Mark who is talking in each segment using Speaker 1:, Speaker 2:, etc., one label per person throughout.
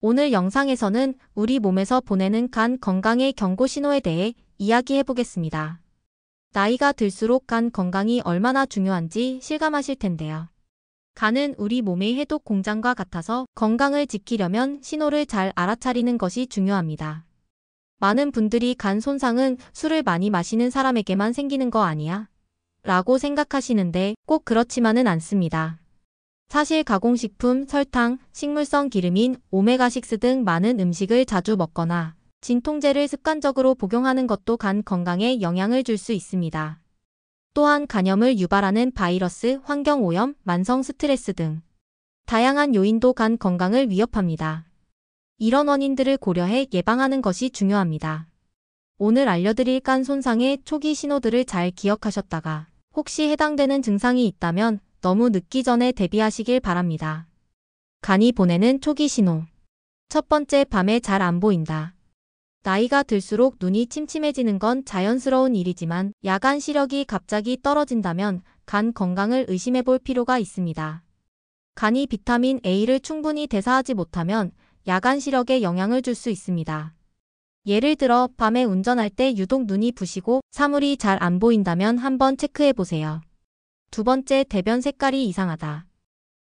Speaker 1: 오늘 영상에서는 우리 몸에서 보내는 간 건강의 경고 신호에 대해 이야기해 보겠습니다. 나이가 들수록 간 건강이 얼마나 중요한지 실감하실 텐데요. 간은 우리 몸의 해독 공장과 같아서 건강을 지키려면 신호를 잘 알아차리는 것이 중요합니다. 많은 분들이 간 손상은 술을 많이 마시는 사람에게만 생기는 거 아니야? 라고 생각하시는데 꼭 그렇지만은 않습니다. 사실 가공식품, 설탕, 식물성 기름인 오메가6 등 많은 음식을 자주 먹거나 진통제를 습관적으로 복용하는 것도 간 건강에 영향을 줄 수 있습니다. 또한 간염을 유발하는 바이러스, 환경오염, 만성 스트레스 등 다양한 요인도 간 건강을 위협합니다. 이런 원인들을 고려해 예방하는 것이 중요합니다. 오늘 알려드릴 간 손상의 초기 신호들을 잘 기억하셨다가 혹시 해당되는 증상이 있다면 너무 늦기 전에 대비하시길 바랍니다. 간이 보내는 초기 신호. 첫 번째, 밤에 잘 안 보인다. 나이가 들수록 눈이 침침해지는 건 자연스러운 일이지만 야간 시력이 갑자기 떨어진다면 간 건강을 의심해 볼 필요가 있습니다. 간이 비타민 A를 충분히 대사하지 못하면 야간 시력에 영향을 줄 수 있습니다. 예를 들어 밤에 운전할 때 유독 눈이 부시고 사물이 잘 안 보인다면 한번 체크해 보세요. 두 번째, 대변 색깔이 이상하다.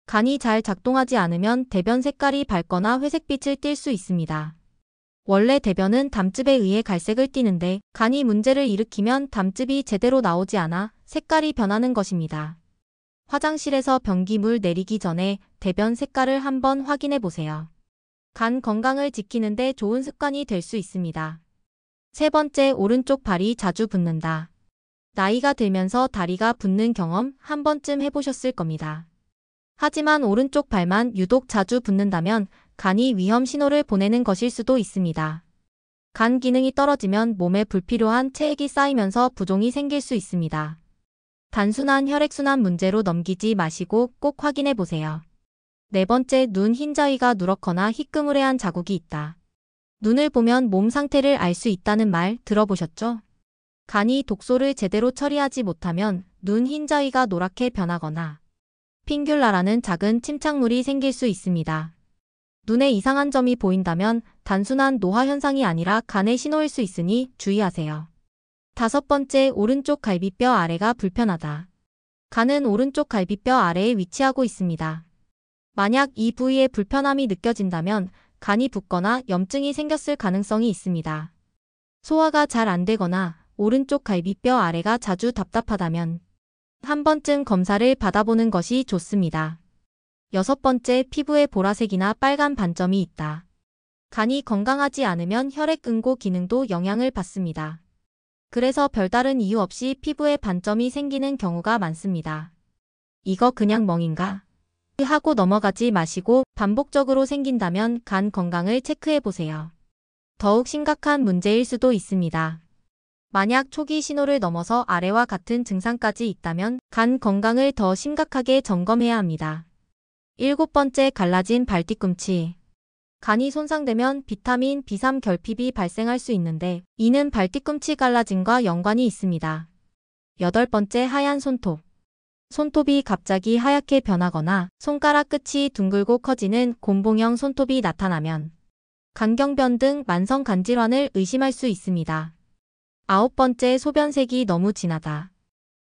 Speaker 1: 간이 잘 작동하지 않으면 대변 색깔이 밝거나 회색빛을 띨 수 있습니다. 원래 대변은 담즙에 의해 갈색을 띠는데 간이 문제를 일으키면 담즙이 제대로 나오지 않아 색깔이 변하는 것입니다. 화장실에서 변기물 내리기 전에 대변 색깔을 한번 확인해 보세요. 간 건강을 지키는데 좋은 습관이 될 수 있습니다. 세 번째, 오른쪽 발이 자주 붓는다. 나이가 들면서 다리가 붓는 경험 한 번쯤 해보셨을 겁니다. 하지만 오른쪽 발만 유독 자주 붓는다면 간이 위험 신호를 보내는 것일 수도 있습니다. 간 기능이 떨어지면 몸에 불필요한 체액이 쌓이면서 부종이 생길 수 있습니다. 단순한 혈액순환 문제로 넘기지 마시고 꼭 확인해 보세요. 네 번째, 눈 흰자위가 누렇거나 희끄무레한 자국이 있다. 눈을 보면 몸 상태를 알 수 있다는 말 들어보셨죠? 간이 독소를 제대로 처리하지 못하면 눈 흰자위가 노랗게 변하거나 핑귤라라는 작은 침착물이 생길 수 있습니다. 눈에 이상한 점이 보인다면 단순한 노화 현상이 아니라 간의 신호일 수 있으니 주의하세요. 다섯 번째, 오른쪽 갈비뼈 아래가 불편하다. 간은 오른쪽 갈비뼈 아래에 위치하고 있습니다. 만약 이 부위에 불편함이 느껴진다면 간이 붓거나 염증이 생겼을 가능성이 있습니다. 소화가 잘 안 되거나 오른쪽 갈비뼈 아래가 자주 답답하다면 한 번쯤 검사를 받아보는 것이 좋습니다. 여섯 번째, 피부에 보라색이나 빨간 반점이 있다. 간이 건강하지 않으면 혈액 응고 기능도 영향을 받습니다. 그래서 별다른 이유 없이 피부에 반점이 생기는 경우가 많습니다. 이거 그냥 멍인가? 하고 넘어가지 마시고 반복적으로 생긴다면 간 건강을 체크해 보세요. 더욱 심각한 문제일 수도 있습니다. 만약 초기 신호를 넘어서 아래와 같은 증상까지 있다면 간 건강을 더 심각하게 점검해야 합니다. 일곱 번째, 갈라진 발뒤꿈치. 간이 손상되면 비타민 B3 결핍이 발생할 수 있는데 이는 발뒤꿈치 갈라짐과 연관이 있습니다. 여덟 번째, 하얀 손톱. 손톱이 갑자기 하얗게 변하거나 손가락 끝이 둥글고 커지는 곤봉형 손톱이 나타나면 간경변 등 만성 간질환을 의심할 수 있습니다. 아홉 번째, 소변색이 너무 진하다.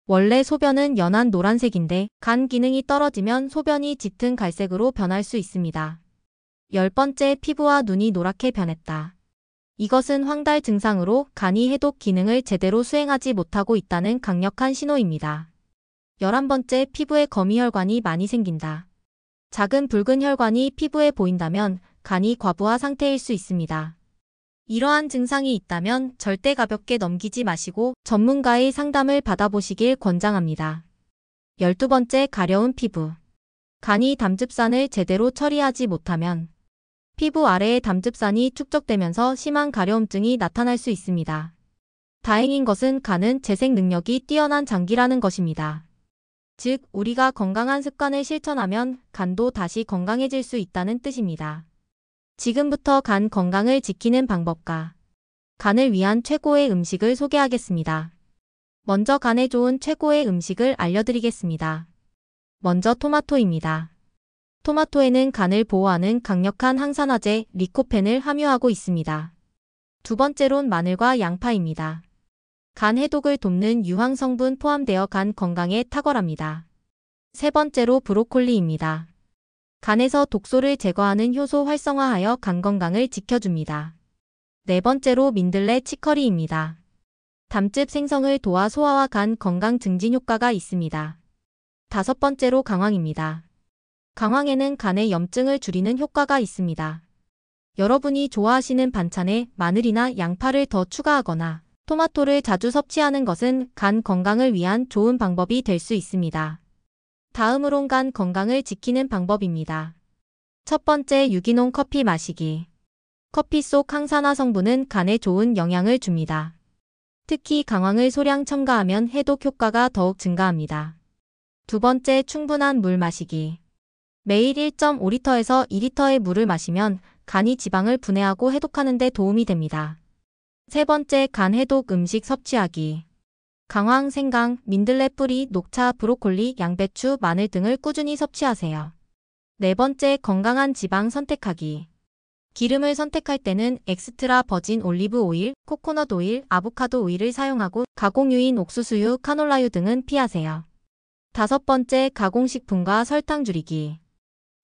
Speaker 1: 원래 소변은 연한 노란색인데 간 기능이 떨어지면 소변이 짙은 갈색으로 변할 수 있습니다. 열 번째, 피부와 눈이 노랗게 변했다. 이것은 황달 증상으로 간이 해독 기능을 제대로 수행하지 못하고 있다는 강력한 신호입니다. 11번째, 피부에 거미혈관이 많이 생긴다. 작은 붉은 혈관이 피부에 보인다면 간이 과부하 상태일 수 있습니다. 이러한 증상이 있다면 절대 가볍게 넘기지 마시고 전문가의 상담을 받아보시길 권장합니다. 12번째, 가려운 피부. 간이 담즙산을 제대로 처리하지 못하면 피부 아래에 담즙산이 축적되면서 심한 가려움증이 나타날 수 있습니다. 다행인 것은 간은 재생 능력이 뛰어난 장기라는 것입니다. 즉, 우리가 건강한 습관을 실천하면 간도 다시 건강해질 수 있다는 뜻입니다. 지금부터 간 건강을 지키는 방법과 간을 위한 최고의 음식을 소개하겠습니다. 먼저 간에 좋은 최고의 음식을 알려드리겠습니다. 먼저 토마토입니다. 토마토에는 간을 보호하는 강력한 항산화제 리코펜을 함유하고 있습니다. 두 번째론 마늘과 양파입니다. 간 해독을 돕는 유황 성분 포함되어 간 건강에 탁월합니다. 세 번째로 브로콜리입니다. 간에서 독소를 제거하는 효소 활성화하여 간 건강을 지켜줍니다. 네 번째로 민들레 치커리입니다. 담즙 생성을 도와 소화와 간 건강 증진 효과가 있습니다. 다섯 번째로 강황입니다. 강황에는 간의 염증을 줄이는 효과가 있습니다. 여러분이 좋아하시는 반찬에 마늘이나 양파를 더 추가하거나 토마토를 자주 섭취하는 것은 간 건강을 위한 좋은 방법이 될 수 있습니다. 다음으론 간 건강을 지키는 방법입니다. 첫 번째, 유기농 커피 마시기. 커피 속 항산화 성분은 간에 좋은 영향을 줍니다. 특히 강황을 소량 첨가하면 해독 효과가 더욱 증가합니다. 두 번째, 충분한 물 마시기. 매일 1.5리터에서 2리터의 물을 마시면 간이 지방을 분해하고 해독하는 데 도움이 됩니다. 세 번째, 간 해독 음식 섭취하기. 강황, 생강, 민들레 뿌리, 녹차, 브로콜리, 양배추, 마늘 등을 꾸준히 섭취하세요. 네 번째, 건강한 지방 선택하기. 기름을 선택할 때는 엑스트라 버진 올리브 오일, 코코넛 오일, 아보카도 오일을 사용하고 가공유인 옥수수유, 카놀라유 등은 피하세요. 다섯 번째, 가공식품과 설탕 줄이기.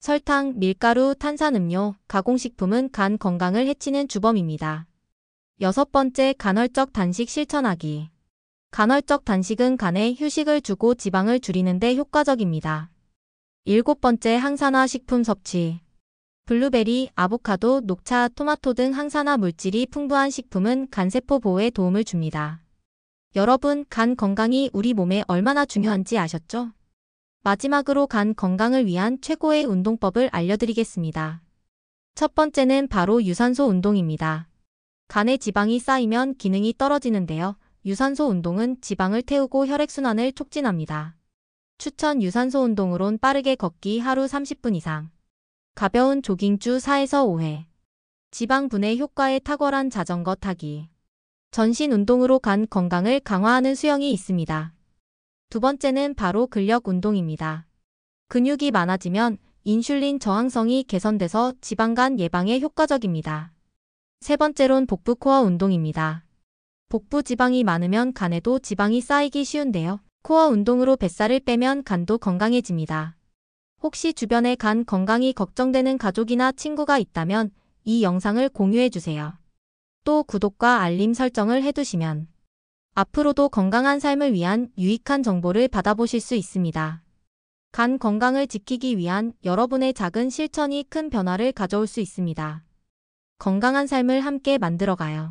Speaker 1: 설탕, 밀가루, 탄산음료, 가공식품은 간 건강을 해치는 주범입니다. 여섯 번째, 간헐적 단식 실천하기. 간헐적 단식은 간에 휴식을 주고 지방을 줄이는 데 효과적입니다. 일곱 번째, 항산화 식품 섭취. 블루베리, 아보카도, 녹차, 토마토 등 항산화 물질이 풍부한 식품은 간세포 보호에 도움을 줍니다. 여러분, 간 건강이 우리 몸에 얼마나 중요한지 아셨죠? 마지막으로 간 건강을 위한 최고의 운동법을 알려드리겠습니다. 첫 번째는 바로 유산소 운동입니다. 간에 지방이 쌓이면 기능이 떨어지는데요. 유산소 운동은 지방을 태우고 혈액순환을 촉진합니다. 추천 유산소 운동으론 빠르게 걷기 하루 30분 이상, 가벼운 조깅 주 4에서 5회, 지방 분해 효과에 탁월한 자전거 타기, 전신 운동으로 간 건강을 강화하는 수영이 있습니다. 두 번째는 바로 근력 운동입니다. 근육이 많아지면 인슐린 저항성이 개선돼서 지방간 예방에 효과적입니다. 세 번째론 복부 코어 운동입니다. 복부 지방이 많으면 간에도 지방이 쌓이기 쉬운데요. 코어 운동으로 뱃살을 빼면 간도 건강해집니다. 혹시 주변에 간 건강이 걱정되는 가족이나 친구가 있다면 이 영상을 공유해주세요. 또 구독과 알림 설정을 해두시면 앞으로도 건강한 삶을 위한 유익한 정보를 받아보실 수 있습니다. 간 건강을 지키기 위한 여러분의 작은 실천이 큰 변화를 가져올 수 있습니다. 건강한 삶을 함께 만들어가요.